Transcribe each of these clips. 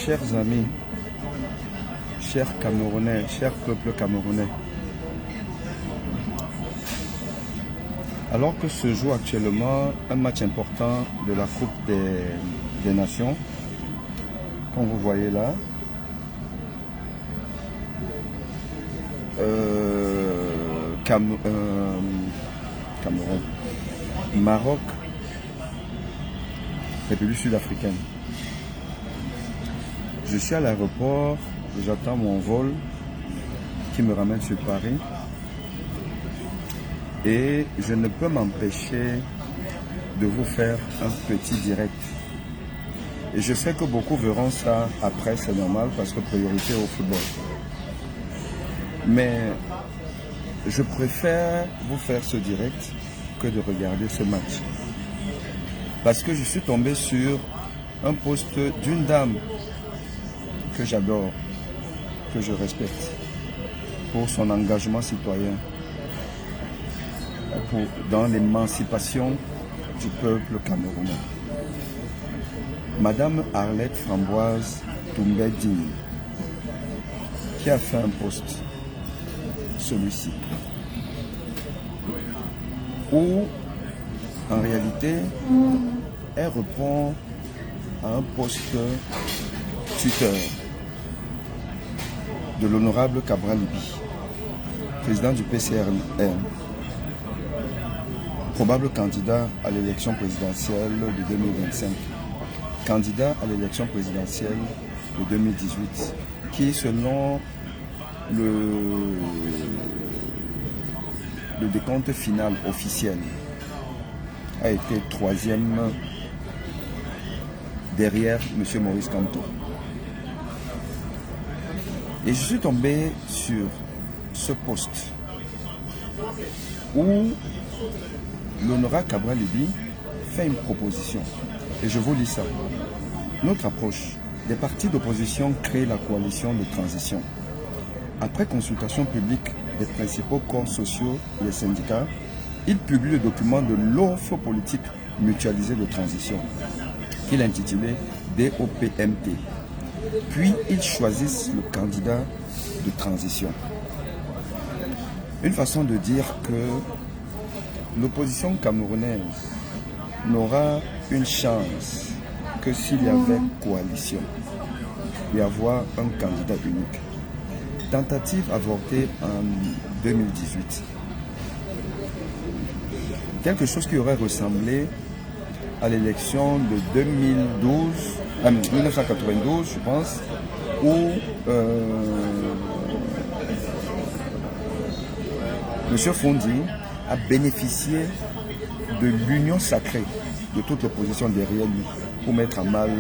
Chers amis, chers Camerounais, chers peuples camerounais, alors que se joue actuellement un match important de la Coupe des Nations, comme vous voyez là, Cameroun, Maroc, République sud-africaine. Je suis à l'aéroport, j'attends mon vol qui me ramène sur Paris et je ne peux m'empêcher de vous faire un petit direct. Et je sais que beaucoup verront ça après, c'est normal parce que priorité au football. Mais je préfère vous faire ce direct que de regarder ce match. Parce que je suis tombé sur un post d'une dame que j'adore, que je respecte, pour son engagement citoyen, dans l'émancipation du peuple camerounais. Madame Arlette Framboise Doumbé-Digne, qui a fait un post, celui-ci, où en réalité elle répond à un post Twitter de l'honorable Cabral Libye, président du PCRN, probable candidat à l'élection présidentielle de 2025, candidat à l'élection présidentielle de 2018, qui selon le décompte final officiel a été troisième derrière M. Maurice Kamto. Et je suis tombé sur ce post où l'honorable Cabral Libye fait une proposition. Et je vous lis ça. Notre approche des partis d'opposition crée la coalition de transition. Après consultation publique des principaux corps sociaux et les syndicats, il publie le document de l'offre politique mutualisée de transition, qu'il a intitulé DOPMT. Puis ils choisissent le candidat de transition. Une façon de dire que l'opposition camerounaise n'aura une chance que s'il y avait coalition et avoir un candidat unique. Tentative avortée en 2018. Quelque chose qui aurait ressemblé à l'élection de 1992, je pense, où M. Fondi a bénéficié de l'union sacrée de toute l'opposition derrière lui pour mettre à mal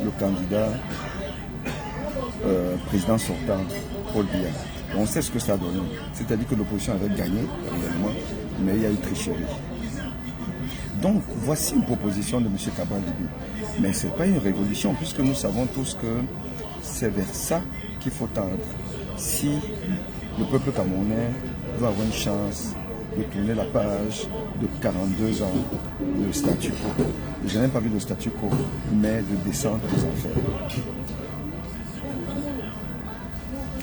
le candidat président sortant, Paul Biya. On sait ce que ça a donné. C'est-à-dire que l'opposition avait gagné réellement, mais il y a eu tricherie. Donc, voici une proposition de M. Cabral Libye. Mais ce n'est pas une révolution, puisque nous savons tous que c'est vers ça qu'il faut tendre. Si le peuple camerounais veut avoir une chance de tourner la page de 42 ans de statu quo. Je n'ai même pas vu de statu quo, mais de descente aux enfers.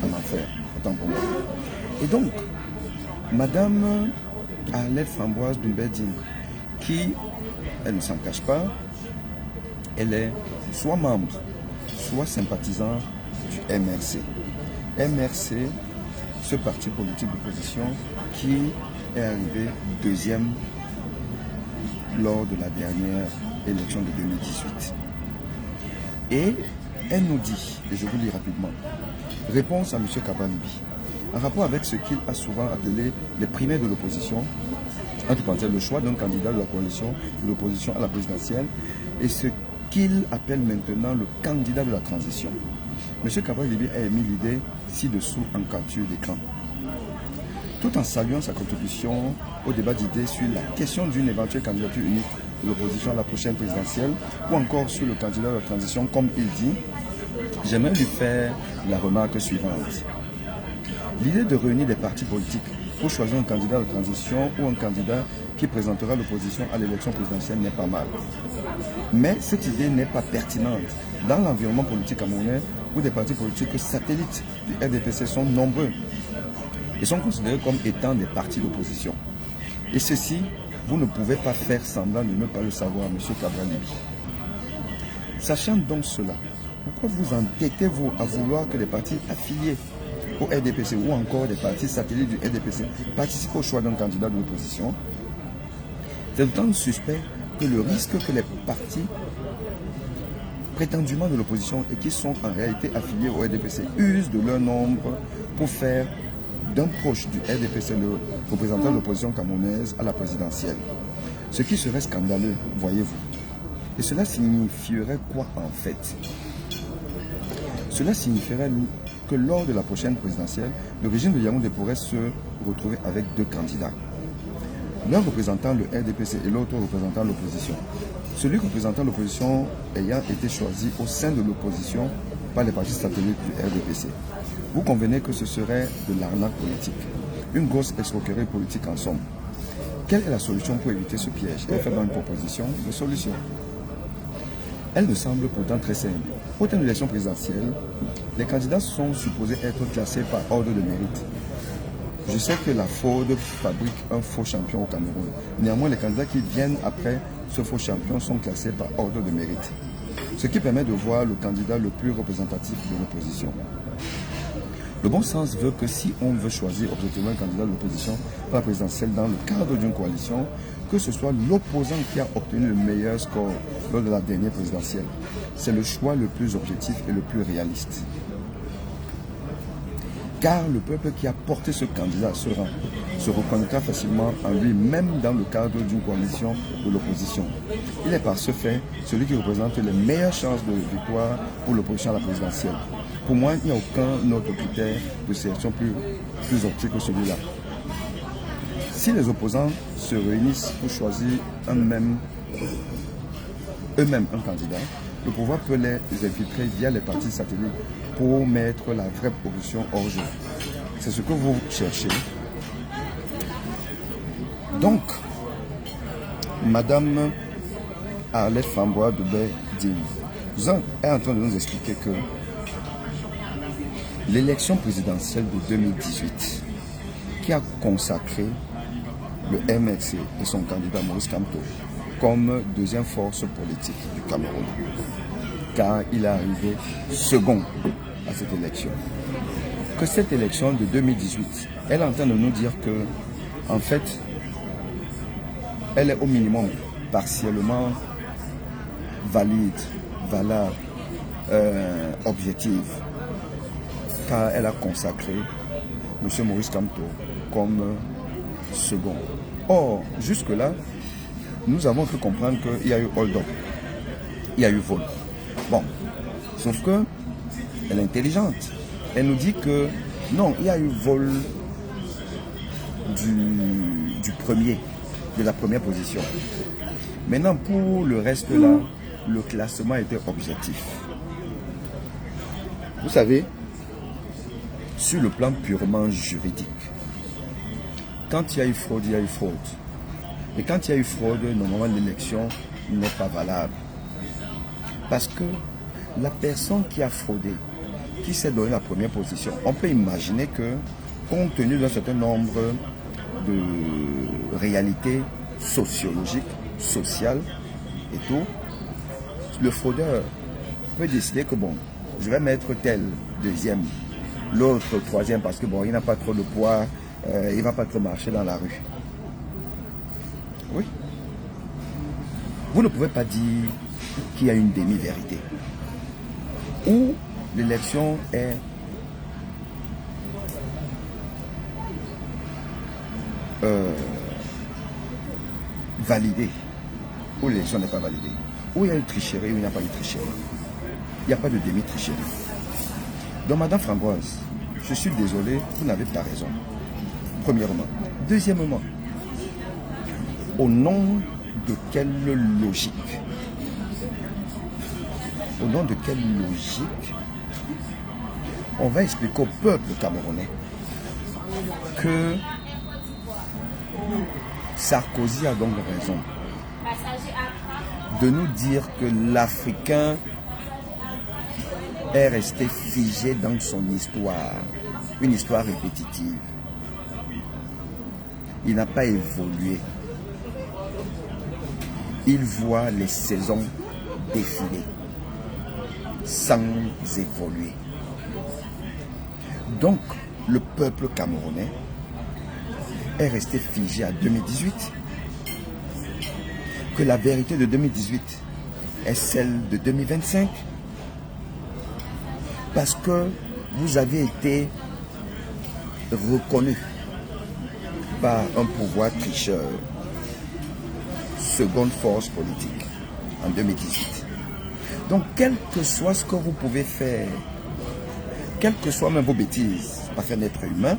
En enfer, autant pour moi. Et donc, Madame Arlette Framboise Doumbé-Digne, qui, elle ne s'en cache pas, elle est soit membre, soit sympathisant du MRC. MRC, ce parti politique d'opposition qui est arrivé deuxième lors de la dernière élection de 2018. Et elle nous dit, et je vous lis rapidement, réponse à M. Cabral Libye, en rapport avec ce qu'il a souvent appelé les primaires de l'opposition, entre parenthèses, le choix d'un candidat de la coalition de l'opposition à la présidentielle et ce qu'il appelle maintenant le candidat de la transition. M. Cabral Libye a émis l'idée ci-dessous en capture d'écran. Tout en saluant sa contribution au débat d'idées sur la question d'une éventuelle candidature unique de l'opposition à la prochaine présidentielle ou encore sur le candidat de la transition, comme il dit, j'aimerais lui faire la remarque suivante. L'idée de réunir des partis politiques pour choisir un candidat de transition ou un candidat qui présentera l'opposition à l'élection présidentielle n'est pas mal. Mais cette idée n'est pas pertinente dans l'environnement politique camerounais où des partis politiques satellites du RDPC sont nombreux et sont considérés comme étant des partis d'opposition. Et ceci, vous ne pouvez pas faire semblant de ne pas le savoir, M. Cabral-Libby. Sachant donc cela, pourquoi vous entêtez-vous à vouloir que les partis affiliés au RDPC ou encore des partis satellites du RDPC participent au choix d'un candidat de l'opposition? C'est d'autant suspect que le risque que les partis prétendument de l'opposition et qui sont en réalité affiliés au RDPC usent de leur nombre pour faire d'un proche du RDPC le représentant de l'opposition camerounaise à la présidentielle. Ce qui serait scandaleux, voyez-vous. Et cela signifierait quoi en fait? Cela signifierait que lors de la prochaine présidentielle, le régime de Yaoundé pourrait se retrouver avec deux candidats. L'un représentant le RDPC et l'autre représentant l'opposition. Celui représentant l'opposition ayant été choisi au sein de l'opposition par les partis satellites du RDPC. Vous convenez que ce serait de l'arnaque politique, une grosse escroquerie politique en somme. Quelle est la solution pour éviter ce piège? Elle fait dans une proposition de solution. Elle me semble pourtant très simple. Au terme de l'élection présidentielle, les candidats sont supposés être classés par ordre de mérite. Je sais que la Ford fabrique un faux champion au Cameroun. Néanmoins, les candidats qui viennent après ce faux champion sont classés par ordre de mérite. Ce qui permet de voir le candidat le plus représentatif de l'opposition. Le bon sens veut que si on veut choisir objectivement un candidat de l'opposition pour la présidentielle dans le cadre d'une coalition, que ce soit l'opposant qui a obtenu le meilleur score lors de la dernière présidentielle. C'est le choix le plus objectif et le plus réaliste. Car le peuple qui a porté ce candidat se reconnaîtra facilement en lui, même dans le cadre d'une coalition de l'opposition. Il est par ce fait celui qui représente les meilleures chances de victoire pour l'opposition à la présidentielle. Pour moi, il n'y a aucun autre critère de sélection plus optique que celui-là. Si les opposants se réunissent pour choisir eux-mêmes un candidat, le pouvoir peut les infiltrer via les partis satellites pour mettre la vraie opposition hors jeu. C'est ce que vous cherchez. Donc, Madame Arlette Fambois de Bédine est en train de nous expliquer que l'élection présidentielle de 2018, qui a consacré le MLC et son candidat Maurice Kamto comme deuxième force politique du Cameroun, car il est arrivé second à cette élection. Que cette élection de 2018, elle est en train de nous dire que, en fait, elle est au minimum partiellement valide, valable, objective, car elle a consacré M. Maurice Kamto comme second. Or, jusque-là, nous avons pu comprendre qu'il y a eu hold-up, il y a eu vol. Bon, sauf que elle est intelligente. Elle nous dit que non, il y a eu vol du premier, de la première position. Maintenant, pour le reste là, le classement était objectif. Vous savez, sur le plan purement juridique, quand il y a eu fraude, il y a eu fraude. Et quand il y a eu fraude, normalement l'élection n'est pas valable. Parce que la personne qui a fraudé, qui s'est donné la première position, on peut imaginer que, compte tenu d'un certain nombre de réalités sociologiques, sociales et tout, le fraudeur peut décider que bon, je vais mettre tel deuxième, l'autre troisième parce que bon, il n'a pas trop de poids, il ne va pas trop marcher dans la rue. Oui. Vous ne pouvez pas dire qu'il y a une demi-vérité. Ou l'élection est validée, ou l'élection n'est pas validée. Ou il y a une tricherie, ou il n'y a pas de tricherie. Il n'y a pas de demi-tricherie. Donc, Madame Framboise, je suis désolé, vous n'avez pas raison. Premièrement. Deuxièmement, au nom de quelle logique? Au nom de quelle logique on va expliquer au peuple camerounais que Sarkozy a donc raison de nous dire que l'Africain est resté figé dans son histoire, une histoire répétitive. Il n'a pas évolué. Il voit les saisons défiler sans évoluer. Donc, le peuple camerounais est resté figé à 2018. Que la vérité de 2018 est celle de 2025. Parce que vous avez été reconnu par un pouvoir tricheur, seconde force politique, en 2018. Donc, quel que soit ce que vous pouvez faire, quelles que soient même vos bêtises, parce qu'un être humain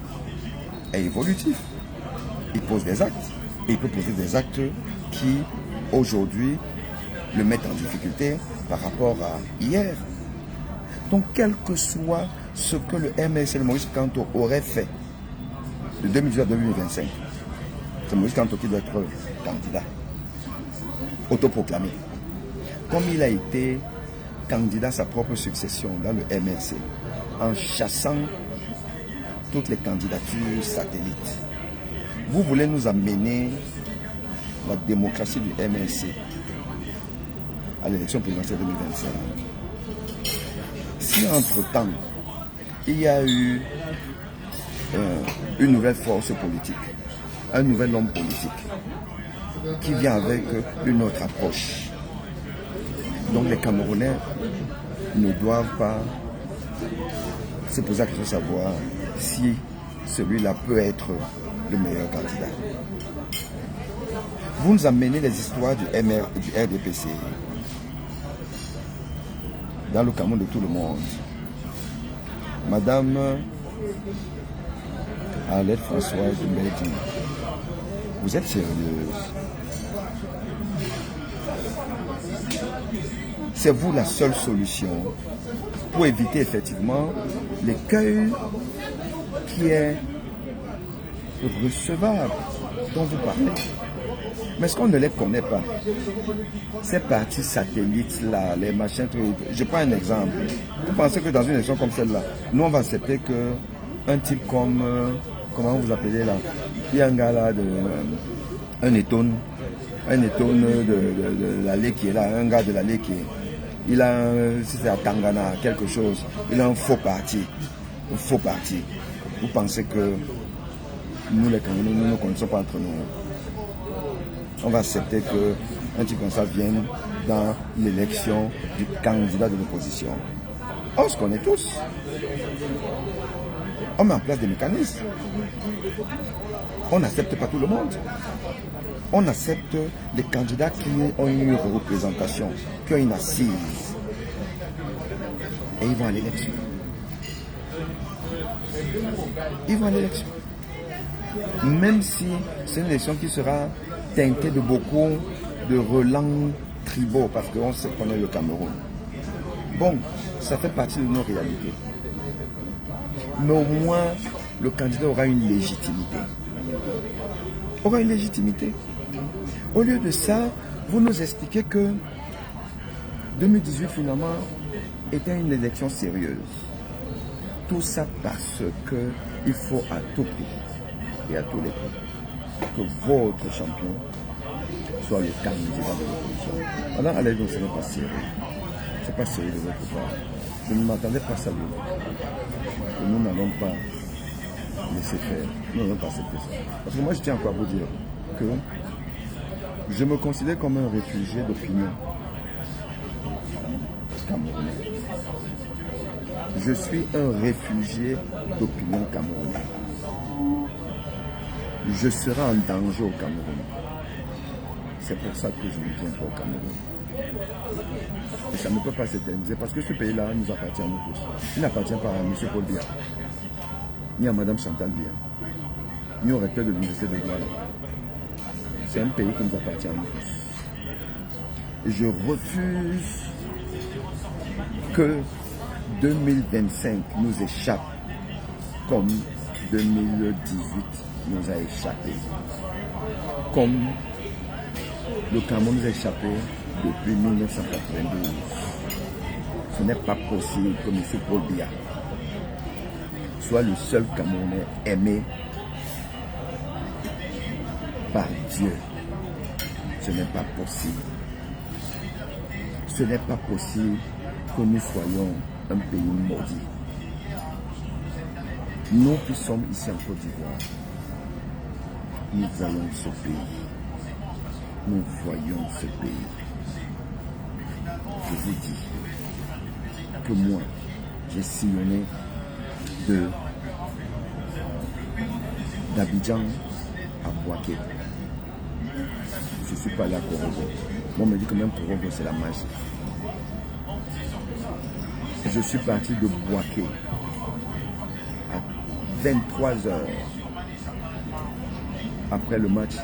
est évolutif. Il pose des actes, et il peut poser des actes qui, aujourd'hui, le mettent en difficulté par rapport à hier. Donc, quel que soit ce que le MLC, le Maurice Kamto, aurait fait de 2018 à 2025, c'est Maurice Kamto qui doit être candidat, autoproclamé. Comme il a été candidat à sa propre succession dans le MLC, en chassant toutes les candidatures satellites. Vous voulez nous amener la démocratie du MLC à l'élection présidentielle 2025. Si entre-temps, il y a eu une nouvelle force politique, un nouvel homme politique, qui vient avec une autre approche, donc les Camerounais ne doivent pas se poser la question de savoir si celui-là peut être le meilleur candidat. Vous nous amenez les histoires du RDPC dans le Cameroun de tout le monde. Madame Arlette Françoise Mbedi, vous êtes sérieuse? C'est vous la seule solution pour éviter effectivement l'écueil qui est recevable dont vous parlez. Mais est-ce qu'on ne les connaît pas? Ces partis satellites là, les machins, je prends un exemple. Vous pensez que dans une élection comme celle-là, nous on va accepter que un type comme, comment vous appelez là, il y a un gars là, un étonne de l'allée qui est là, un gars de l'allée qui est, il a un, si c'est à Tangana, quelque chose, il a un faux parti. Vous pensez que nous les Camerounais, nous ne connaissons pas entre nous. On va accepter qu'un type comme ça vienne dans l'élection du candidat de l'opposition. On se connaît tous. On met en place des mécanismes. On n'accepte pas tout le monde. On accepte les candidats qui ont une représentation, qui ont une assise. Et ils vont à l'élection. Ils vont à l'élection. Même si c'est une élection qui sera teintée de beaucoup de relents tribaux, parce qu'on sait qu'on est le Cameroun. Bon, ça fait partie de nos réalités. Mais au moins, le candidat aura une légitimité. Aura une légitimité. Au lieu de ça, vous nous expliquez que 2018, finalement, était une élection sérieuse. Tout ça parce qu'il faut à tout prix et à tous les prix que votre champion soit le candidat de l'opposition. Alors, allez, donc, ce n'est pas sérieux. Ce n'est pas sérieux de votre part. Je ne m'attendais pas à ça de vous. Nous n'allons pas laisser faire. Nous n'allons pas accepter ça. Parce que moi, je tiens encore à vous dire que je me considère comme un réfugié d'opinion camerounais. Je suis un réfugié d'opinion camerounais. Je serai en danger au Cameroun. C'est pour ça que je ne viens pas au Cameroun. Et ça ne peut pas s'éterniser parce que ce pays-là nous appartient à nous tous. Il n'appartient pas à M. Paul Biya, ni à Mme Chantal Biya, ni au recteur de l'université de Douala. C'est un pays qui nous appartient à nous tous. Et je refuse que 2025 nous échappe comme 2018 nous a échappé. comme le Cameroun nous a échappé depuis 1992. Ce n'est pas possible que M. Paul Biya soit le seul Camerounais aimé par Dieu. Ce n'est pas possible. Ce n'est pas possible que nous soyons un pays maudit. Nous qui sommes ici en Côte d'Ivoire, nous voyons ce pays. Nous voyons ce pays. Je vous dis que moi, j'ai sillonné d'Abidjan à Bouaké. Je ne suis pas allé à Korogo. Moi, on me dit que même Korogo, c'est la magie. Je suis parti de Bouaké à 23h après le match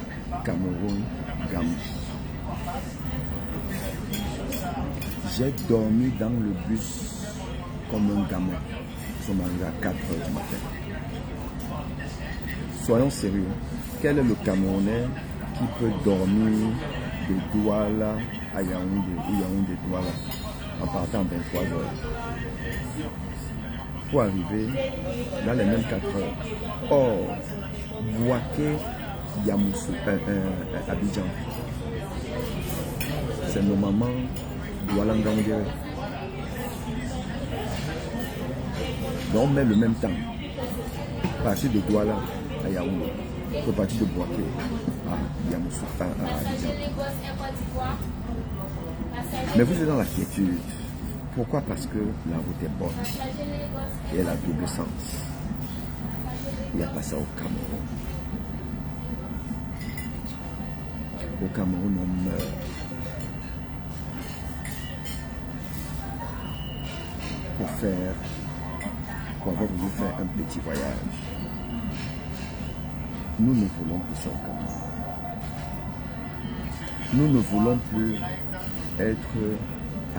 Cameroun-Gambie. J'ai dormi dans le bus comme un gamin. Nous sommes arrivés à 4h du matin. Soyons sérieux. Quel est le Camerounais qui peut dormir de Douala à Yaoundé ou Yaoundé-Douala en partant 23h pour arriver dans les mêmes 4h? Or, Bouaké, Yamoussou, Abidjan, c'est normalement Douala Ngangere. Donc on met le même temps. Partir de Douala à Yaoundé, pour partir de Bouaké à Yamoussou, à Abidjan. Mais vous êtes dans la quiétude. Pourquoi? Parce que la route est bonne et elle a double sens. Il n'y a pas ça au Cameroun. Au Cameroun, on meurt. Pour avoir voulu faire un petit voyage. Nous ne voulons plus ça au Cameroun. Nous ne voulons plus être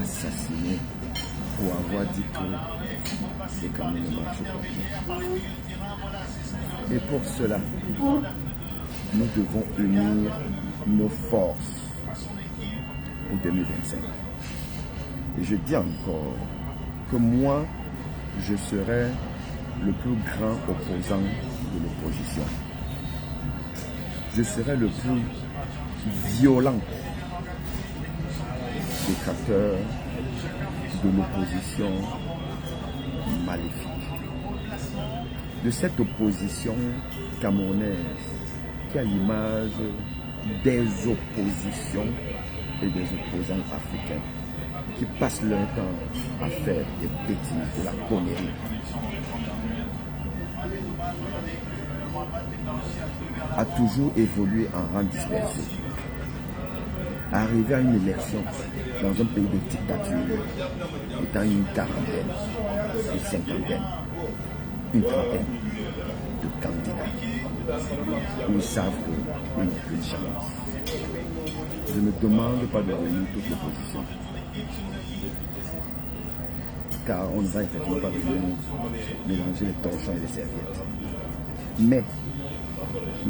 assassinés pour avoir dit que le Cameroun ne marche pas bien. Et pour cela, nous devons unir nos forces pour 2025. Et je dis encore que moi, je serai le plus grand opposant de l'opposition. Je serai le plus violent détracteur de l'opposition maléfique. De cette opposition camerounaise qui a l'image des oppositions et des opposants africains qui passent leur temps à faire des bêtises, de la connerie. A toujours évolué en rang dispersé. Arriver à une élection dans un pays de dictature, étant une quarantaine, une cinquantaine, une trentaine de candidats, où ils savent qu'ils n'ont aucune chance. Je ne demande pas de réunir toute l'opposition, car on ne va effectivement pas venir mélanger les torchons et les serviettes. Mais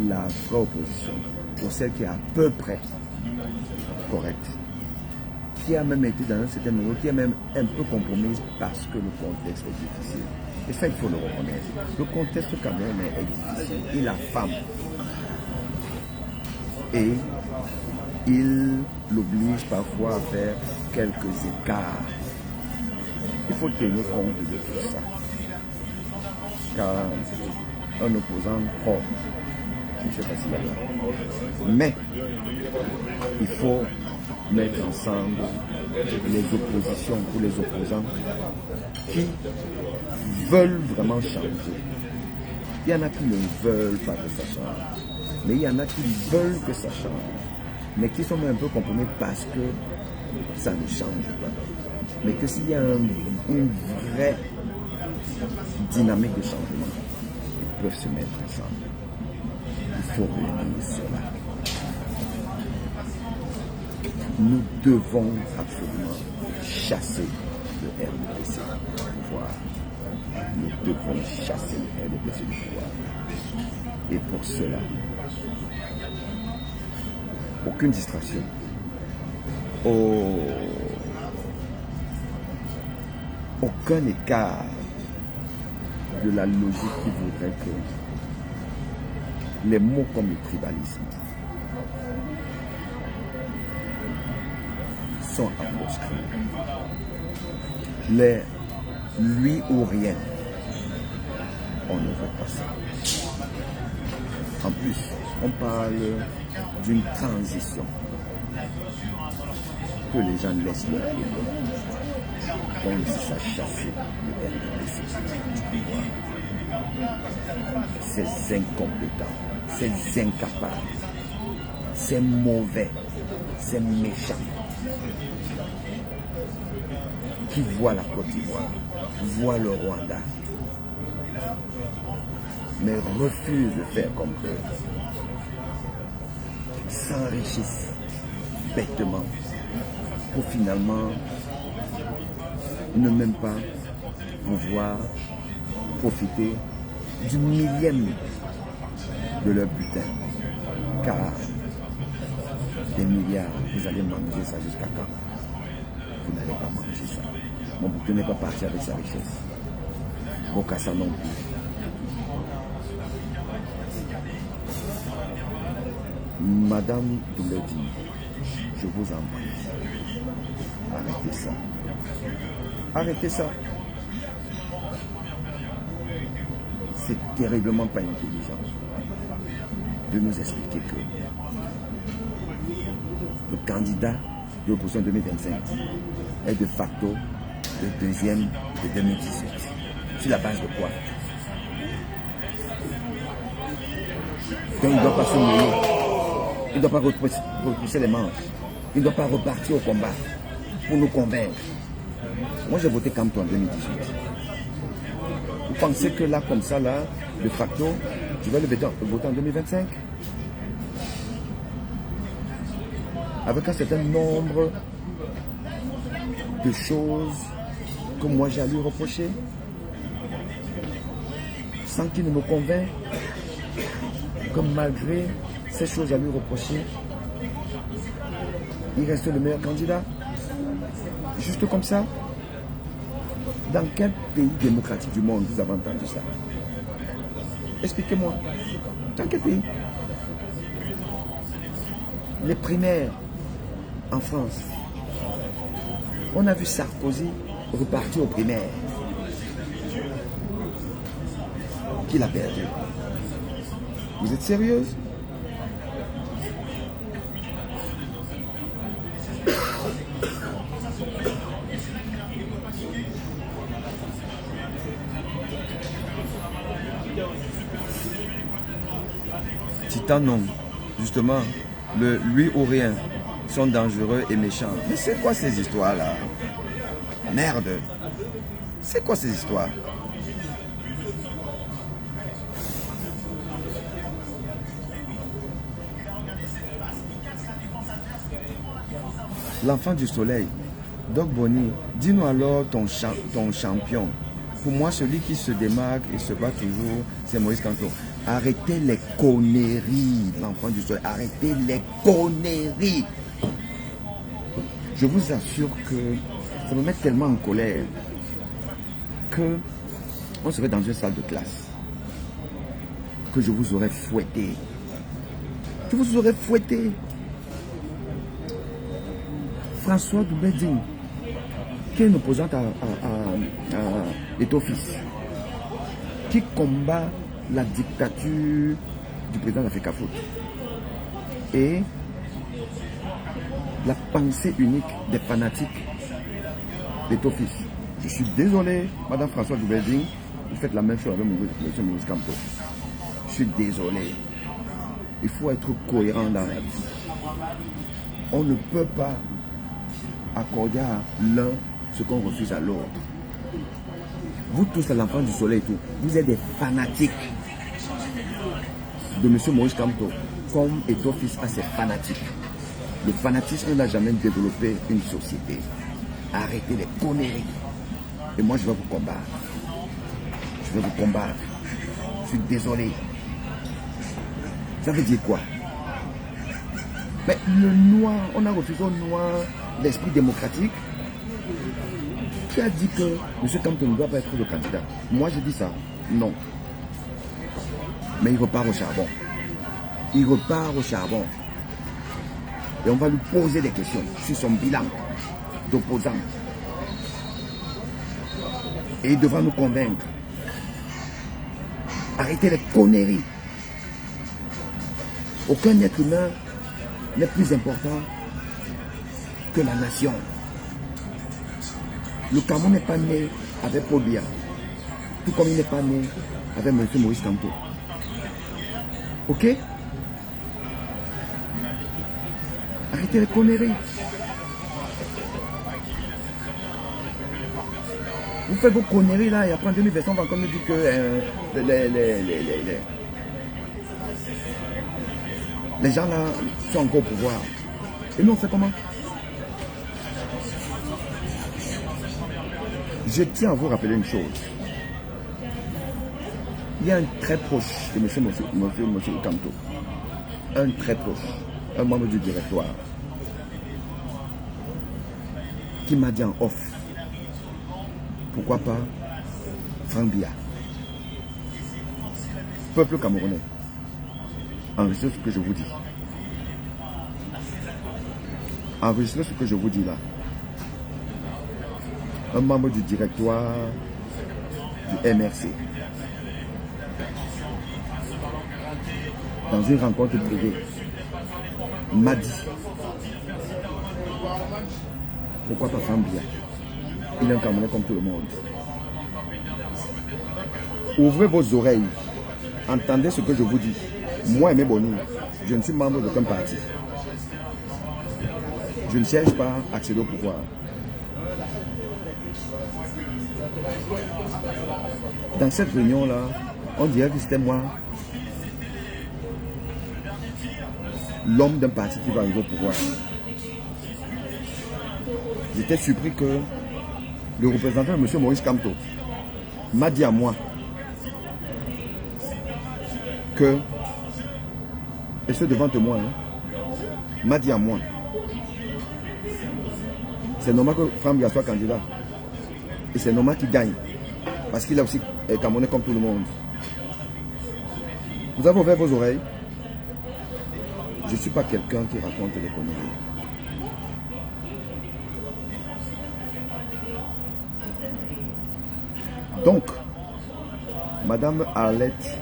la vraie opposition, pour celle qui est à peu près correcte, qui a même été dans un certain niveau, qui est même un peu compromise parce que le contexte est difficile. Et ça, il faut le reconnaître. Le contexte camerounais est difficile. Il affame. Et il l'oblige parfois à faire quelques écarts. Il faut tenir compte de tout ça. Car un opposant propre, je ne sais pas s'il y a là. Mais il faut mettre ensemble les oppositions ou les opposants qui veulent vraiment changer. Il y en a qui ne veulent pas que ça change. Mais il y en a qui veulent que ça change. Mais qui sont un peu compromis parce que ça ne change pas. Mais que s'il y a une vraie dynamique de changement, ils peuvent se mettre ensemble. Il faut réunir cela. Nous devons absolument chasser le RDPC du pouvoir. Nous devons chasser le RDPC du pouvoir. Et pour cela, aucune distraction, aucun écart de la logique qui voudrait que les mots comme le tribalisme sont à proscrire. Les lui ou rien, on ne veut pas ça. En plus, on parle d'une transition que les gens laissent leur ego, comme si ça chassait le RDPC du pouvoir. Ces incompétents, ces incapables, ces mauvais, ces méchants qui voient la Côte d'Ivoire, voient le Rwanda, mais refusent de faire comme eux, s'enrichissent bêtement pour finalement ne même pas pouvoir profiter du millième de leur butin. Car des milliards, vous allez manger ça jusqu'à quand? Vous n'allez pas manger ça. Mon bouton n'est pas parti avec sa richesse. Bokassa non plus. Madame Doumbedine, je vous en prie, arrêtez ça. Arrêtez ça. C'est terriblement pas intelligent de nous expliquer que le candidat de l'opposition 2025 est de facto le deuxième de 2018. Sur la base de quoi? Donc il ne doit pas se mouiller. Il ne doit pas repousser les manches. Il ne doit pas repartir au combat pour nous convaincre. Moi j'ai voté Camto en 2018. Vous pensez que là, comme ça, là, de facto, je vais le voter en 2025? Avec un certain nombre de choses que moi j'ai à lui reprocher, sans qu'il ne me convainc, que malgré ces choses à lui reprocher, il reste le meilleur candidat. Juste comme ça. Dans quel pays démocratique du monde vous avez entendu ça? Expliquez-moi. Dans quel pays? Les primaires en France. On a vu Sarkozy repartir aux primaires. Qui l'a perdu? Vous êtes sérieuse? Non, justement, le lui ou rien sont dangereux et méchants. Mais c'est quoi ces histoires-là? Merde! C'est quoi ces histoires? L'enfant du soleil, Doc Bonny, dis-nous alors ton champion. Pour moi, celui qui se démarque et se bat toujours, c'est Moïse Kamto. Arrêtez les conneries, l'enfant du soleil. Arrêtez les conneries. Je vous assure que ça me met tellement en colère que on serait dans une salle de classe, que je vous aurais fouetté. Je vous aurais fouetté. François Doumbedine, qui est une opposante à Eto'o-Fils, qui combat la dictature du président d'Africafoot et la pensée unique des fanatiques d'Eto'o-Fils. Je suis désolé, Madame François Doumbedine, vous faites la même chose avec M. Moïse Kamto. Je suis désolé. Il faut être cohérent dans la vie. On ne peut pas accorder à l'un ce qu'on refuse à l'autre. Vous tous, l'enfant du soleil et tout, vous êtes des fanatiques de M. Moïse Kamto, comme Eto'o-Fils a ses fanatiques. Le fanatisme n'a jamais développé une société. Arrêtez les conneries. Et moi, je vais vous combattre. Je vais vous combattre. Je suis désolé. Ça veut dire quoi? Mais le noir, on a refusé au noir l'esprit démocratique. Qui a dit que M. Camto ne doit pas être le candidat? Moi, je dis ça. Non. Mais il repart au charbon. Il repart au charbon. Et on va lui poser des questions sur son bilan d'opposant. Et il devra nous convaincre. Arrêtez les conneries. Aucun être humain n'est plus important que la nation. Le Cameroun n'est pas né avec Paul Biya, tout comme il n'est pas né avec M. Maurice Kamto. Ok? Arrêtez les conneries. Vous faites vos conneries là et après en 2020, on va encore nous dire que les gens là sont encore au pouvoir. Et nous on fait comment? Je tiens à vous rappeler une chose. Il y a un très proche de M. Kamto, un très proche, un membre du directoire, qui m'a dit en off, pourquoi pas Franck Biya. Peuple camerounais, enregistrez ce que je vous dis. Enregistrez ce que je vous dis là. Un membre du directoire du MRC, dans une rencontre privée, m'a dit pourquoi pas Franck Biya. Il est un Camerounais comme tout le monde. Ouvrez vos oreilles, entendez ce que je vous dis. Moi, Aimé Boni, je ne suis membre d'aucun parti. Je ne cherche pas à accéder au pouvoir. Dans cette réunion-là, on dirait que c'était moi, l'homme d'un parti qui va arriver au pouvoir. J'étais surpris que le représentant de M. Maurice Kamto m'a dit à moi que, et ce devant témoin, m'a dit à moi, c'est normal que Franck Biya soit candidat. Et c'est normal qu'il gagne. Parce qu'il a aussi Camerounais comme tout le monde. Vous avez ouvert vos oreilles. Je ne suis pas quelqu'un qui raconte des conneries. Donc, Madame Arlette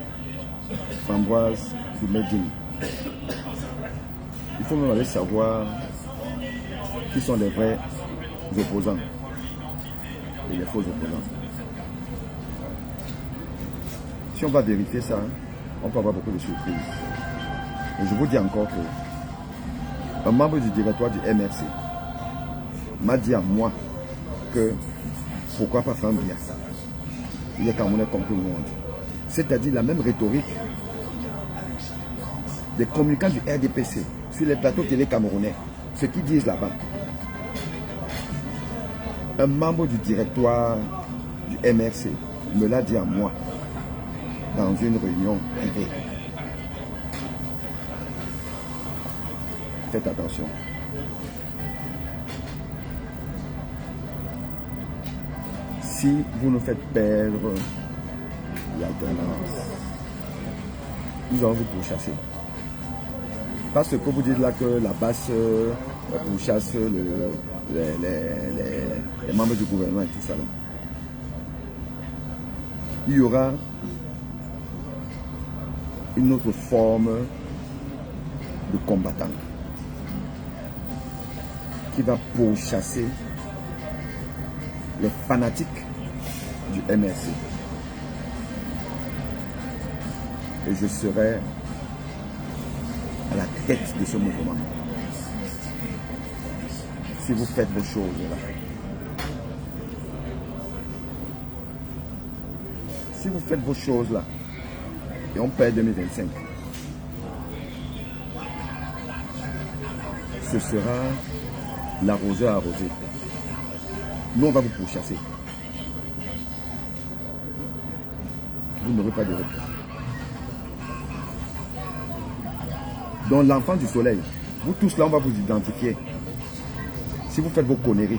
Framboise de Medine, il faut même aller savoir qui sont les vrais opposants et les faux opposants. Si on va vérifier ça, on peut avoir beaucoup de surprises. Et je vous dis encore que un membre du directoire du MRC m'a dit à moi que pourquoi pas Franck Biya. Il est Camerounais comme tout le monde. C'est-à-dire la même rhétorique des communicants du RDPC sur les plateaux télé camerounais. Ce qu'ils disent là-bas. Un membre du directoire du MRC me l'a dit à moi dans une réunion privée. Faites attention. Si vous nous faites perdre l'alternance, nous allons vous pourchasser. Parce que vous dites là que la base pourchasse les membres du gouvernement et tout ça là. Il y aura une autre forme de combattant qui va pourchasser les fanatiques du MRC. Et je serai à la tête de ce mouvement. Si vous faites des choses là. Si vous faites vos choses là, et on perd 2025, ce sera l'arroseur arrosé. Nous, on va vous pourchasser. Vous n'aurez pas de repos. Donc l'enfant du soleil, Vous tous là, on va vous identifier. Si vous faites vos conneries.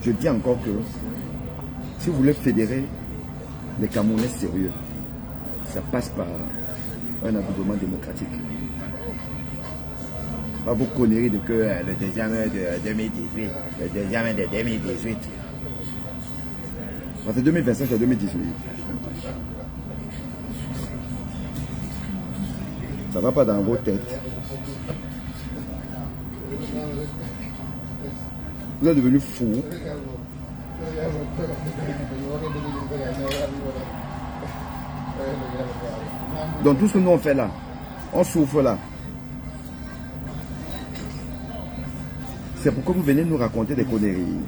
Je dis encore que si vous voulez fédérer les Camerounais sérieux, ça passe par un adoubement démocratique. Pas vos conneries de que le deuxième de 2018, le deuxième de 2018. Ça fait 2025, c'est 2018. Ça ne va pas dans vos têtes. Vous êtes devenus fous. Donc tout ce que nous on fait là, on souffre là. C'est pourquoi vous venez nous raconter des conneries.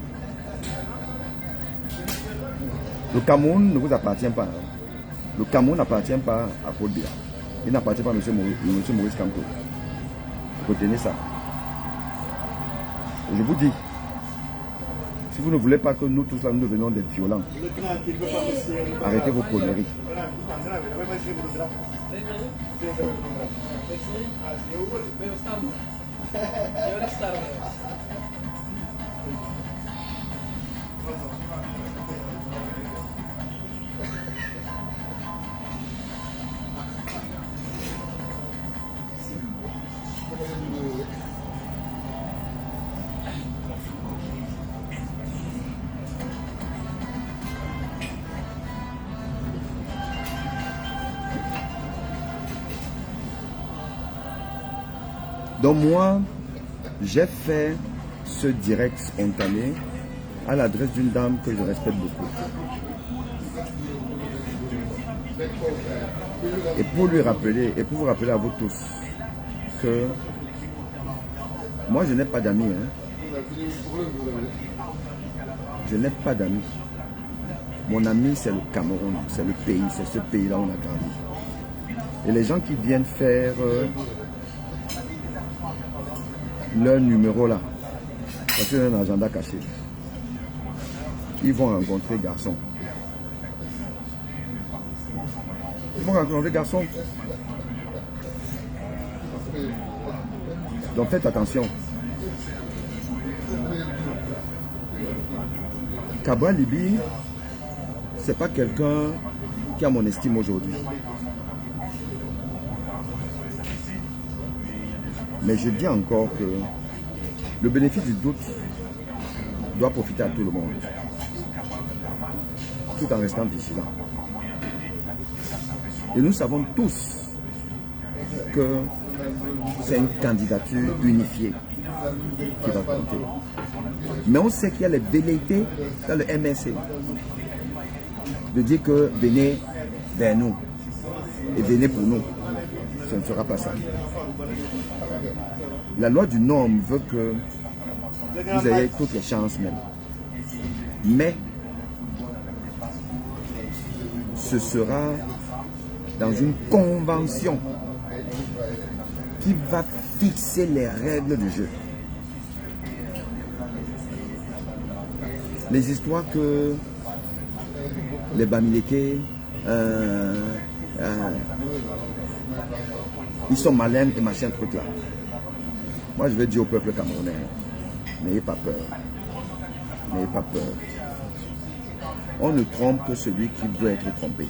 Le Cameroun ne vous appartient pas. Le Cameroun n'appartient pas à Côte d'Ivoire. Il n'appartient pas à M. Maurice Kamto. Retenez ça. Et je vous dis, si vous ne voulez pas que nous tous là nous devenions des violents, arrêtez vos conneries. Donc moi, j'ai fait ce direct spontané à l'adresse d'une dame que je respecte beaucoup. Et pour lui rappeler, et pour vous rappeler à vous tous, que moi je n'ai pas d'amis. Hein. Je n'ai pas d'amis. Mon ami c'est le Cameroun, c'est le pays, c'est ce pays-là où on a grandi. Et les gens qui viennent faire leur numéro là, parce qu'il y a un agenda caché, ils vont rencontrer garçons. Ils vont rencontrer garçons. Donc faites attention. Cabral Libi, c'est pas quelqu'un qui a mon estime aujourd'hui. Mais je dis encore que le bénéfice du doute doit profiter à tout le monde, tout en restant vigilant. Et nous savons tous que c'est une candidature unifiée qui va compter. Mais on sait qu'il y a les velléités dans le MSC de dire que venez vers nous et venez pour nous. Ce ne sera pas ça. La loi du nombre veut que vous ayez toutes les chances même. Mais ce sera dans une convention qui va fixer les règles du jeu. Les histoires que les Bamileke, ils sont malins et machin truc là. Moi je vais dire au peuple camerounais, n'ayez pas peur. N'ayez pas peur. On ne trompe que celui qui veut être trompé.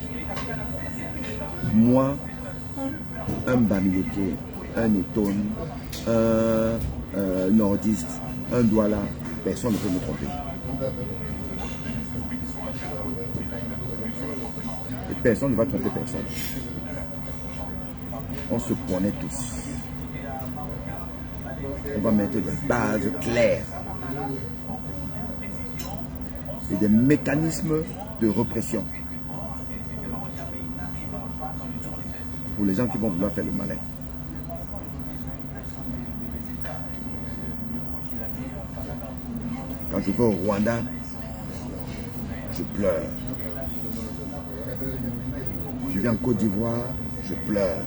Moi, un Bamileke, un Etone, un nordiste, un Douala, personne ne peut me tromper. Et personne ne va tromper personne. On se connaît tous. On va mettre des bases claires et des mécanismes de répression pour les gens qui vont vouloir faire le malin. Quand je vais au Rwanda, je pleure. Je viens en Côte d'Ivoire, je pleure.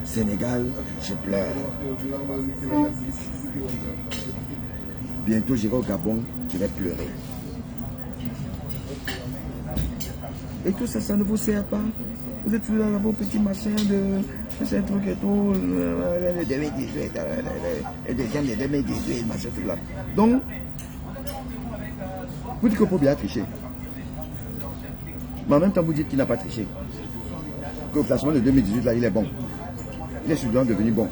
Sénégal, je pleure. Bientôt j'irai au Gabon, je vais pleurer. Et tout ça, ça ne vous sert pas. Vous êtes toujours dans vos petits machins de ces trucs et tout, le 2018, le deuxième de 2018, machin tout là. Donc, vous dites que Paul Biya a triché. Mais en même temps, vous dites qu'il n'a pas triché. Que le classement de 2018, là, il est bon. Il est soudainement devenu bon.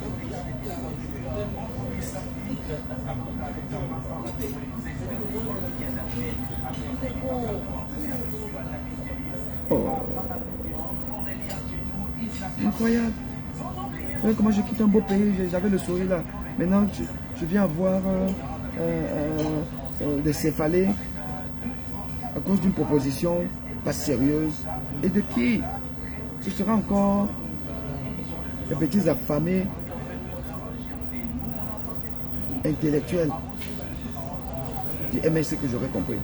Oh. Incroyable. Vous voyez comment je quitte un beau pays, j'avais le sourire là. Maintenant, je viens avoir des céphalées à cause d'une proposition pas sérieuse. Et de qui? Ce sera encore les petits affamés intellectuels du MSC que j'aurais compris.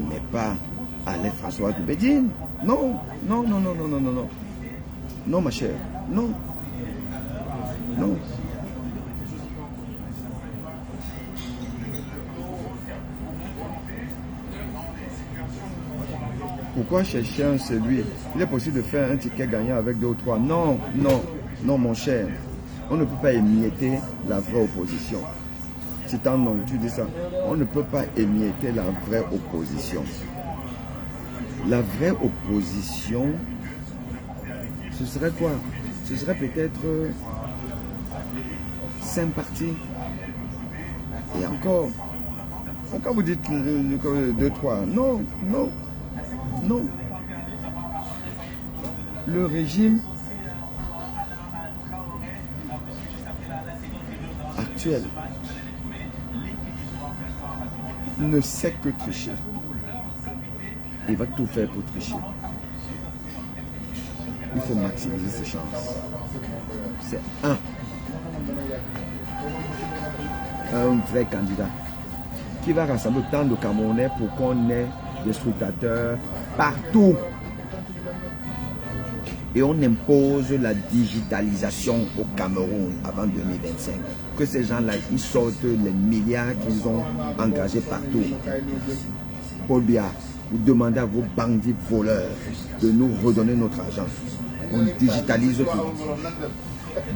Mais pas Alain François Doubedine. Non, non, non, non, non, non, non, non. Non, ma chère, non. Non. Pourquoi chercher un celui? Il est possible de faire un ticket gagnant avec 2 ou 3. Non, non, non, mon cher. On ne peut pas émietter la vraie opposition. C'est un nom, tu dis ça. On ne peut pas émietter la vraie opposition. La vraie opposition, ce serait quoi? Ce serait peut-être 5 partis. Et encore, quand vous dites 2, 3, non, non, non. Le régime actuel ne sait que tricher. Il va tout faire pour tricher. Il faut maximiser ses chances. C'est un vrai candidat qui va rassembler autant de Camerounais pour qu'on ait des scrutateurs partout. Et on impose la digitalisation au Cameroun avant 2025. Que ces gens-là, ils sortent les milliards qu'ils ont engagés partout. Paul Biya, vous demandez à vos bandits voleurs de nous redonner notre argent. On digitalise tout.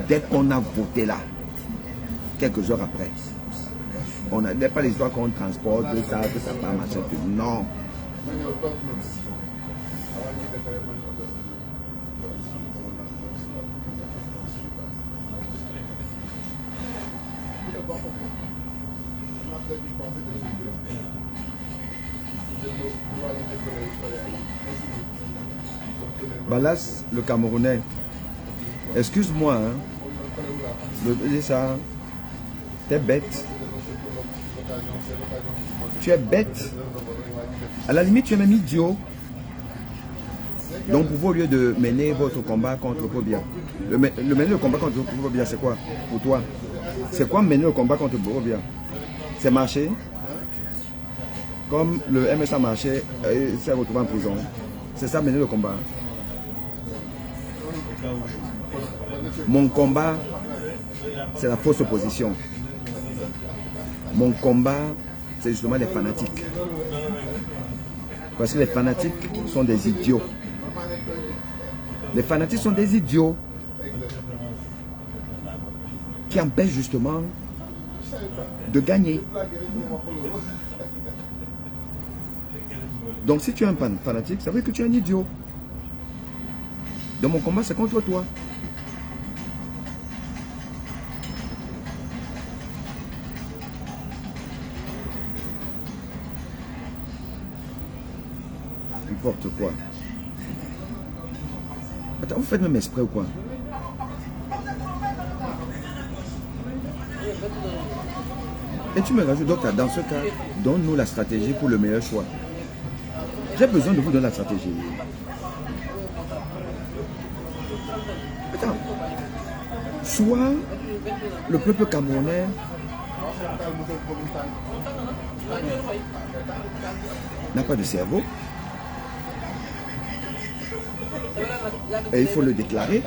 Dès qu'on a voté là, quelques heures après, on n'a pas l'histoire qu'on transporte, que ça part, machin, tout. Non. Balas, le Camerounais, excuse-moi, hein, de dire ça, t'es bête. Tu es bête. À la limite, tu es même idiot. Donc, vous, au lieu de mener votre combat contre Paul Biya, mener le combat contre Paul Biya, c'est quoi pour toi? C'est quoi mener le combat contre Paul Biya? C'est marcher. Comme le MSA marchait, il s'est retrouvé en prison. C'est ça mener le combat. Mon combat, c'est la fausse opposition. Mon combat, c'est justement les fanatiques. Parce que les fanatiques sont des idiots. Les fanatiques sont des idiots qui empêchent justement de gagner. Donc si tu es un fanatique, ça veut dire que tu es un idiot. Donc mon combat, c'est contre toi. N'importe quoi. Attends, vous faites même exprès ou quoi? Et tu me rajoutes, donc dans ce cas, donne-nous la stratégie pour le meilleur choix. J'ai besoin de vous donner la stratégie. Attends. Soit le peuple camerounais n'a pas de cerveau. Et il faut le déclarer.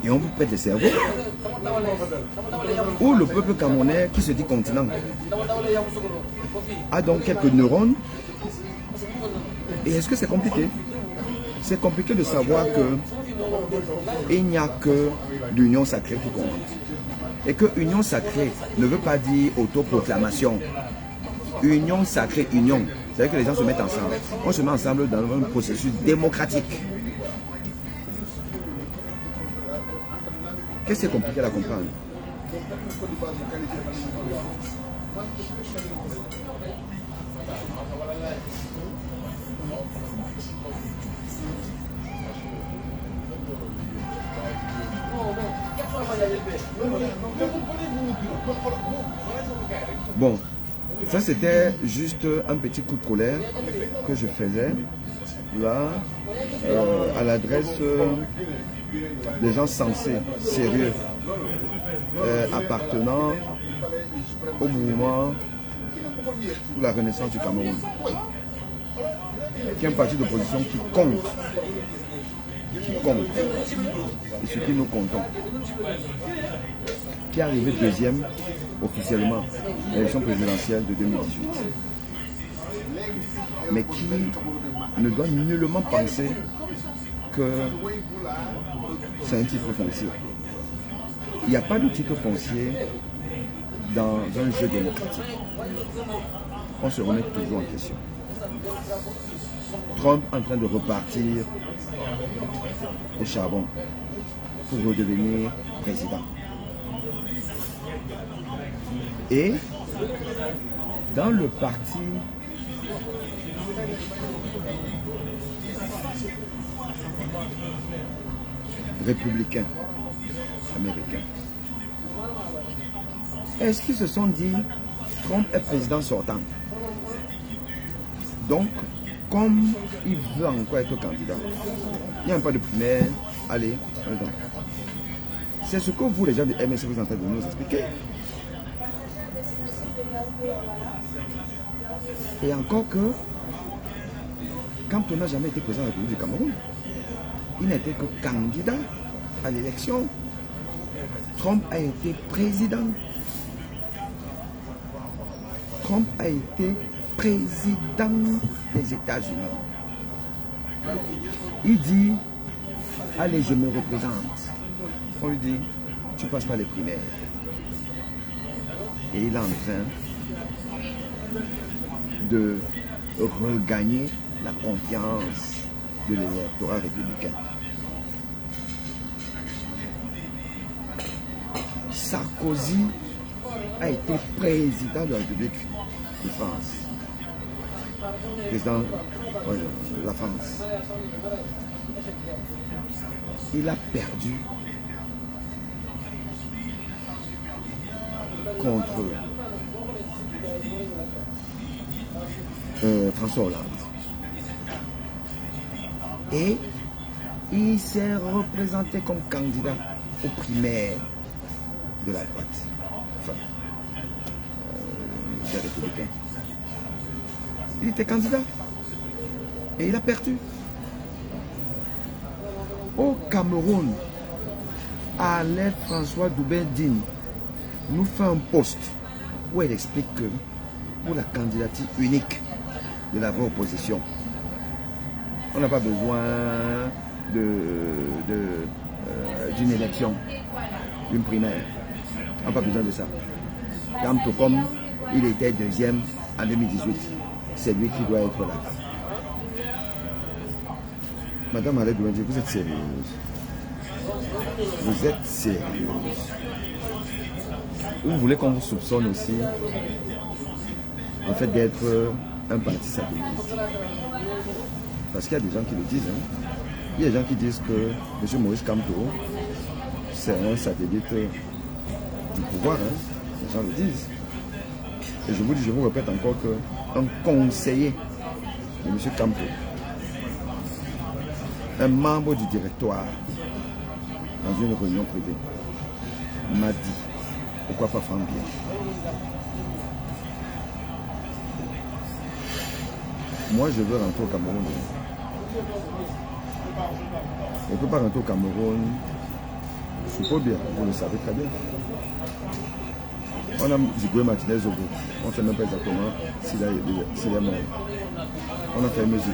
Et on vous pète le cerveau. Ou le peuple camerounais qui se dit continent a donc quelques neurones Et est-ce que c'est compliqué? C'est compliqué de savoir que il n'y a que l'union sacrée qui compte. Et que union sacrée ne veut pas dire autoproclamation. Union sacrée, union. C'est-à-dire que les gens se mettent ensemble. On se met ensemble dans un processus démocratique. Qu'est-ce qui est compliqué à comprendre? Bon, ça c'était juste un petit coup de colère que je faisais là à l'adresse des gens sensés, sérieux, appartenant au mouvement pour la renaissance du Cameroun, qui est un parti d'opposition qui compte, et sur qui nous comptons, qui est arrivé deuxième officiellement à l'élection présidentielle de 2018, mais qui ne doit nullement penser que c'est un titre foncier. Il n'y a pas de titre foncier dans un jeu démocratique. On se remet toujours en question. Trump en train de repartir au charbon pour redevenir président. Et dans le parti républicain américain, est-ce qu'ils se sont dit Trump est président sortant, donc comme il veut encore être candidat, il n'y a pas de primaire, allez, c'est ce que vous les gens du MSC vous êtes en train de nous expliquer. Et encore que, quand on n'a jamais été président de la République du Cameroun, il n'a été que candidat à l'élection. Trump a été président. Trump a été président des États-Unis. Il dit, allez, je me représente. On lui dit, tu passes par les primaires. Et il est en train de regagner la confiance de l'électorat républicain. Sarkozy a été président de la République de France. Président de la France. Il a perdu contre François Hollande. Et il s'est représenté comme candidat aux primaires de la droite, enfin, des républicains. Il était candidat et il a perdu. Au Cameroun, Alain François Doubendine nous fait un post où elle explique que pour la candidature unique de la vraie opposition, on n'a pas besoin d'une élection, d'une primaire. On n'a pas besoin de ça. Comme il était deuxième en 2018, c'est lui qui doit être là. Madame Alain Doubendine, vous êtes sérieuse. Vous êtes sérieuse. Vous voulez qu'on vous soupçonne aussi en fait d'être un parti satellite. Parce qu'il y a des gens qui le disent. Hein. Il y a des gens qui disent que M. Maurice Kamto, c'est un satellite du pouvoir. Hein. Les gens le disent. Et je vous dis, je vous répète encore qu'un conseiller de M. Kamto, un membre du directoire, dans une réunion privée, m'a dit, pourquoi pas Franck Biya? Moi, je veux rentrer au Cameroun. On ne peut pas rentrer au Cameroun sous Pobia, vous le savez très bien. On a Zigoué Martinez au bout. On ne sait même pas exactement s'il est mort. On a fait mesure.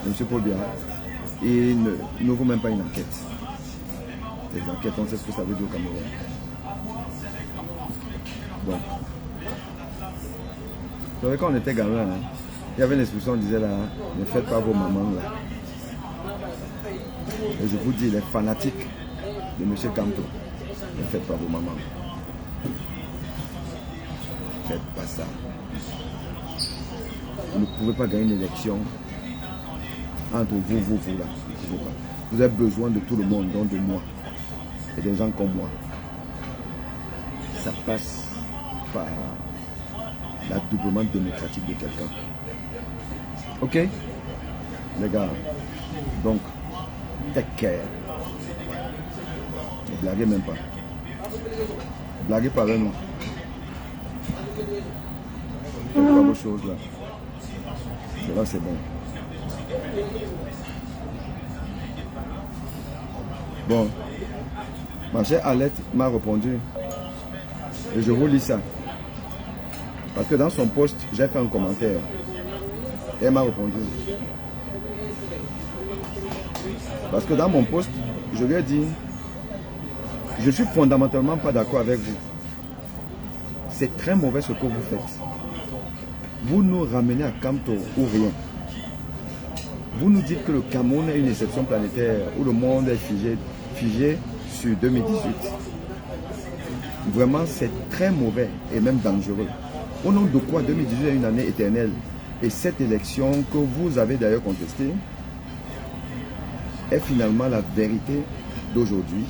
M. Paul Biya, il ne vaut même pas une enquête. Les enquêtes, on sait ce que ça veut dire au Cameroun. Donc, vous savez, quand on était gamin, hein, il y avait une expression, on disait là, ne faites pas vos mamans là. Et je vous dis, les fanatiques de M. Kamto, ne faites pas vos mamans. Ne faites pas ça. Vous ne pouvez pas gagner une élection entre vous là. Vous pouvez pas. Vous avez besoin de tout le monde, donc de moi. Et des gens comme moi. Ça passe par l'adoublement démocratique de quelqu'un. Ok? Les gars, donc, take care. Ne blaguez même pas. Blaguez pas avec nous. Faites pas vos choses là. Cela c'est bon. Bon. Ma chère Alette m'a répondu. Et je vous lis ça. Parce que dans son post, j'ai fait un commentaire. Et elle m'a répondu. Parce que dans mon post, je lui ai dit, je suis fondamentalement pas d'accord avec vous. C'est très mauvais ce que vous faites. Vous nous ramenez à Kamto ou rien. Vous nous dites que le Cameroun est une exception planétaire où le monde est figé sur 2018. Vraiment, c'est très mauvais et même dangereux. Au nom de quoi 2018 est une année éternelle. Et cette élection que vous avez d'ailleurs contestée est finalement la vérité d'aujourd'hui.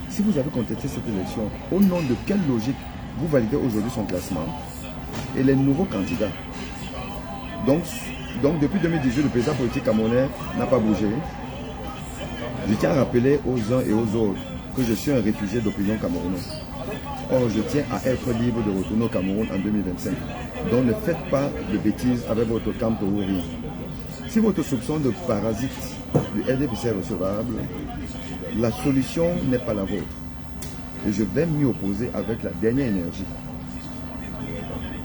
Si vous avez contesté cette élection, au nom de quelle logique vous validez aujourd'hui son classement et les nouveaux candidats? Donc depuis 2018, le président politique camerounais n'a pas bougé. Je tiens à rappeler aux uns et aux autres que je suis un réfugié d'opinion camerounaise. Or, je tiens à être libre de retourner au Cameroun en 2025. Donc, ne faites pas de bêtises avec votre Kamto ou rien. Si votre soupçon de parasite du LDPC est recevable, la solution n'est pas la vôtre. Et je vais m'y opposer avec la dernière énergie.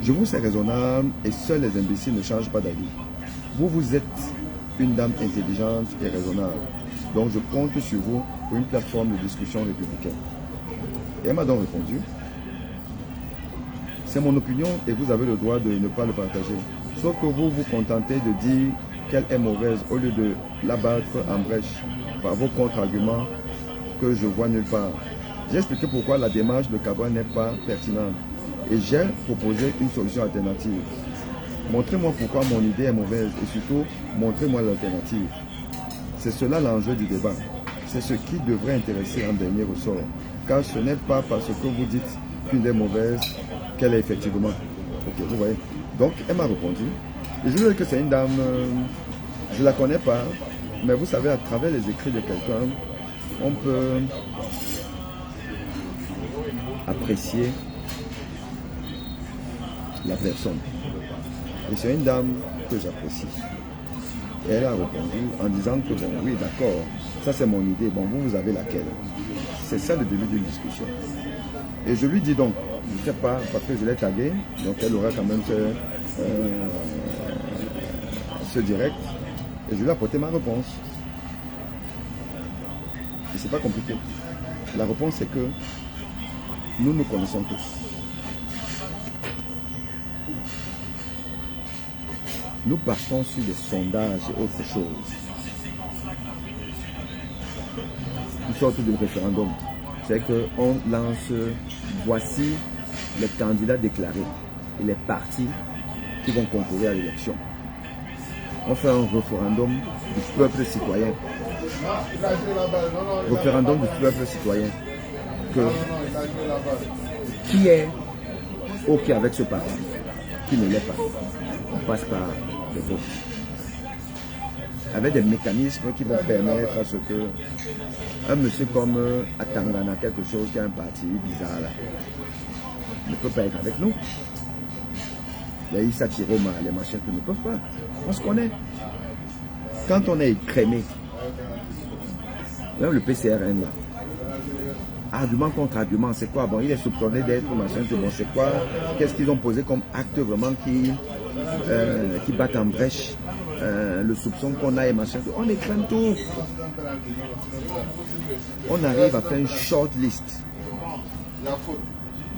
Je vous sais raisonnable et seuls les imbéciles ne changent pas d'avis. Vous êtes une dame intelligente et raisonnable. Donc je compte sur vous pour une plateforme de discussion républicaine. Et elle m'a donc répondu, c'est mon opinion et vous avez le droit de ne pas le partager. Sauf que vous vous contentez de dire qu'elle est mauvaise au lieu de l'abattre en brèche par vos contre-arguments que je vois nulle part. J'ai expliqué pourquoi la démarche de Cabral n'est pas pertinente et j'ai proposé une solution alternative. Montrez-moi pourquoi mon idée est mauvaise et surtout, montrez-moi l'alternative. C'est cela l'enjeu du débat. C'est ce qui devrait intéresser en dernier ressort. Car ce n'est pas parce que vous dites qu'une est mauvaise qu'elle est effectivement. Ok, vous voyez. Donc, elle m'a répondu. Et je veux dire que c'est une dame, je ne la connais pas, mais vous savez, à travers les écrits de quelqu'un, on peut apprécier la personne. Et c'est une dame que j'apprécie. Et elle a répondu en disant que bon, oui, d'accord, ça c'est mon idée, bon, vous avez laquelle? C'est ça le début d'une discussion. Et je lui dis donc, je ne sais pas, parce que je l'ai tagué, donc elle aura quand même ce direct, et je lui ai apporté ma réponse. Et c'est pas compliqué. La réponse c'est que nous nous connaissons tous. Nous partons sur des sondages et autre chose. Une sorte de référendum. C'est qu'on lance, voici les candidats déclarés et les partis qui vont concourir à l'élection. On fait un référendum du peuple citoyen. Référendum du peuple citoyen. Qui est OK avec ce parti? Qui ne l'est pas? On passe par le vote. Avec des mécanismes qui vont permettre à ce que un monsieur comme Atangana, quelque chose qui a un parti bizarre là, ne peut pas être avec nous. Les Issa Chiroma, les machins ne peuvent pas. On se connaît. Quand on est écrémé, même le PCRN là, argument contre argument, c'est quoi? Bon, il est soupçonné d'être machin, bon, c'est quoi? Qu'est-ce qu'ils ont posé comme acte vraiment qui battent en brèche le soupçon qu'on a et machin? On écrase tout. On arrive à faire une short list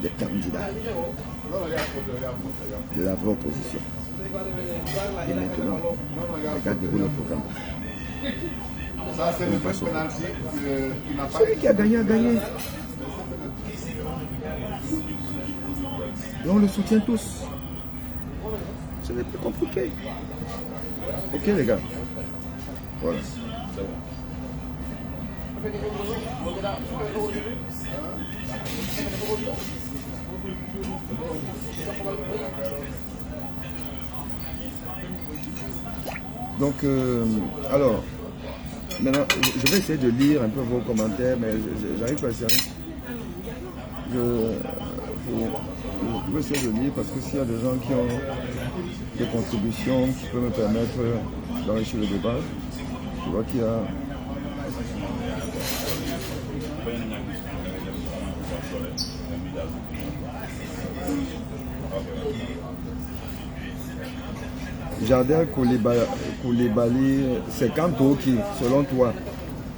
des candidats de la vraie opposition. Et maintenant, regardez-vous le programme. Celui qui a gagné a gagné. Et on le soutient tous. Ce n'est plus compliqué. Ok les gars. Voilà. Donc, alors, maintenant, je vais essayer de lire un peu vos commentaires, mais j'arrive pas à ça. Je vais essayer de lire parce que s'il y a des gens qui ont des contributions qui peuvent me permettre d'enrichir le débat, je vois qu'il y a... Jardin Koulibaly, c'est Kanto qui, selon toi,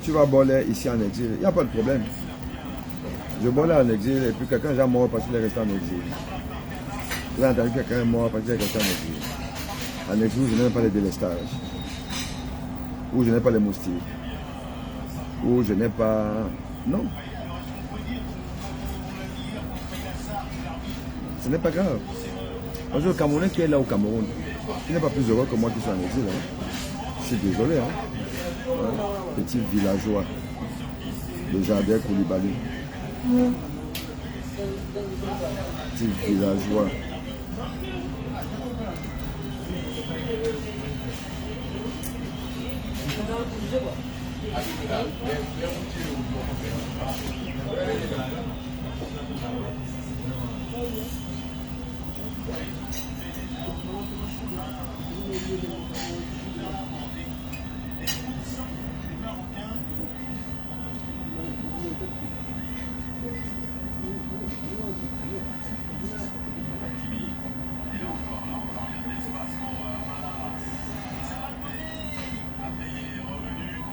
tu vas boler ici en exil. Il n'y a pas de problème. Je bolais en exil et puis quelqu'un est déjà mort parce qu'il est resté en exil. J'ai entendu quelqu'un est mort parce qu'il est resté en exil. En exil, je n'ai pas les délestages. Ou je n'ai pas les moustiques. Ou je n'ai pas... Non. Ce n'est pas grave. Parce que le Camerounais qui est là au Cameroun, il n'est pas plus heureux que moi qui suis en exil. Hein. Je suis désolé. Hein. Petit villageois de Jardin Koulibaly. Petit villageois.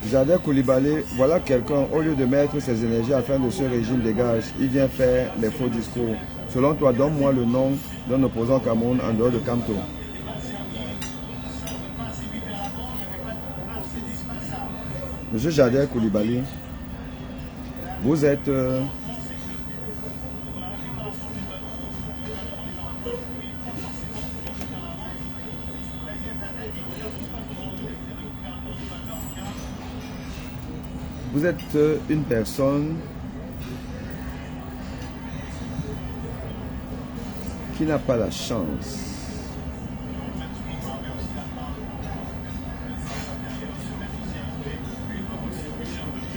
Jardin Koulibaly, voilà quelqu'un, au lieu de mettre ses énergies afin de ce régime dégage, il vient faire les faux discours. Selon toi, donne-moi le nom d'un opposant au Cameroun en dehors de Kamto. Monsieur Jardin Koulibaly, vous êtes... Vous êtes une personne qui n'a pas la chance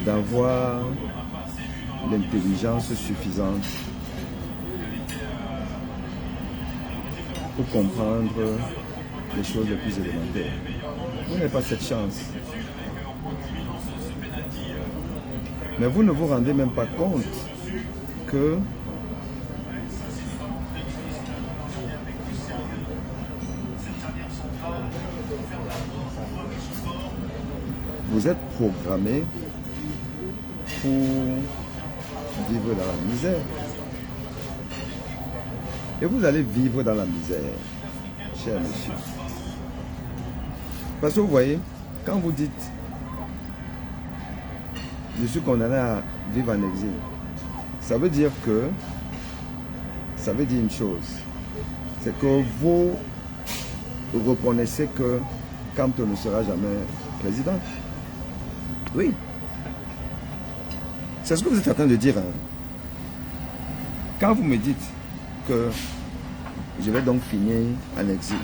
d'avoir l'intelligence suffisante pour comprendre les choses les plus élémentaires. Vous n'avez pas cette chance. Mais vous ne vous rendez même pas compte que vous êtes programmé pour vivre dans la misère. Et vous allez vivre dans la misère, cher monsieur. Parce que vous voyez, quand vous dites je suis condamné à vivre en exil, ça veut dire une chose, c'est que vous reconnaissez que Kamto ne sera jamais président. Oui. C'est ce que vous êtes en train de dire. Hein. Quand vous me dites que je vais donc finir en exil,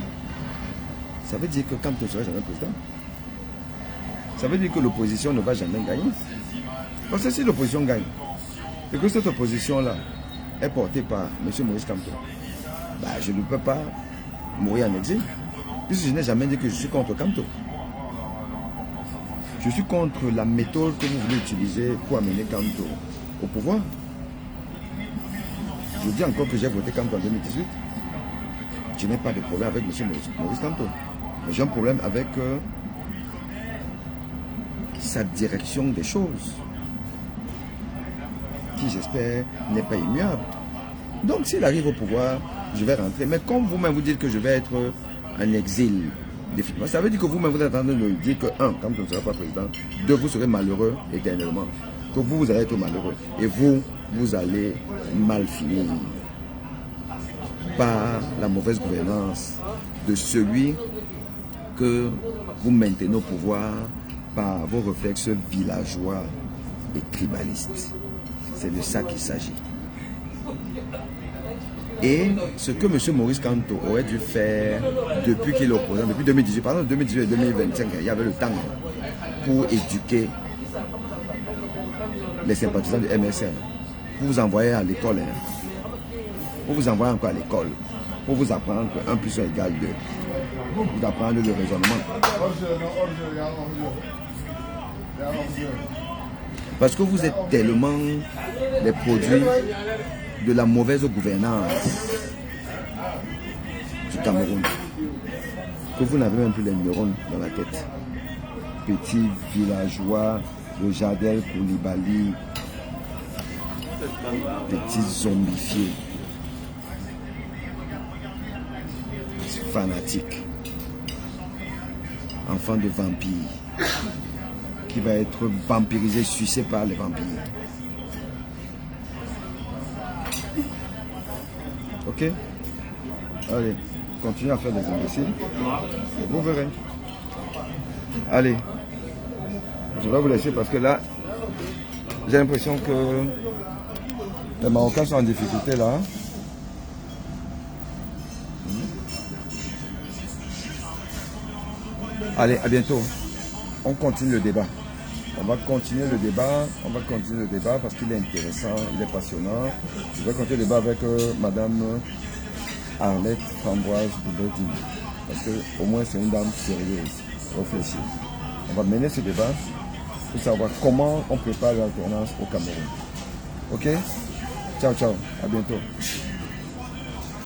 ça veut dire que Kamto ne sera jamais président. Ça veut dire que l'opposition ne va jamais gagner. Parce que si l'opposition gagne, et que cette opposition-là est portée par M. Maurice Kamto, bah, je ne peux pas mourir en exil, puisque je n'ai jamais dit que je suis contre Kamto. Je suis contre la méthode que vous voulez utiliser pour amener Kamto au pouvoir. Je dis encore que j'ai voté Kanto en 2018. Je n'ai pas de problème avec M. Maurice Kanto. Mais j'ai un problème avec sa direction des choses, qui j'espère n'est pas immuable. Donc s'il arrive au pouvoir, je vais rentrer. Mais comme vous-même vous dites que je vais être en exil, définitivement, ça veut dire que vous-même vous êtes en train de me dire que, un, quand vous ne serez pas président, deux, vous serez malheureux éternellement. Que vous allez être malheureux. Et vous allez mal finir par la mauvaise gouvernance de celui que vous maintenez au pouvoir par vos réflexes villageois et tribalistes. C'est de ça qu'il s'agit. Et ce que M. Maurice Kanto aurait dû faire depuis qu'il est opposant, depuis 2018, pardon, 2018 et 2025, il y avait le temps pour éduquer les sympathisants du MSN, pour vous envoyer à l'école, pour vous envoyer encore à l'école, pour vous apprendre que 1 plus 1 égale 2, pour vous apprendre le raisonnement. Parce que vous êtes tellement les produits de la mauvaise gouvernance du Cameroun que vous n'avez même plus les neurones dans la tête. Petits villageois de Jadel Koulibaly, petits zombifiés, fanatiques, enfants de vampires, qui va être vampirisé, sucé par les vampires. Ok? Allez, continuez à faire des imbéciles. Et vous verrez. Allez. Je vais vous laisser parce que là, j'ai l'impression que les Marocains sont en difficulté là. Allez, à bientôt. On continue le débat. On va continuer le débat parce qu'il est intéressant, il est passionnant. Je vais continuer le débat avec Madame Arlette Framboise Boubedine. Parce que au moins c'est une dame sérieuse, réfléchie. On va mener ce débat pour savoir comment on prépare l'alternance au Cameroun. Ok? Ciao, ciao. À bientôt.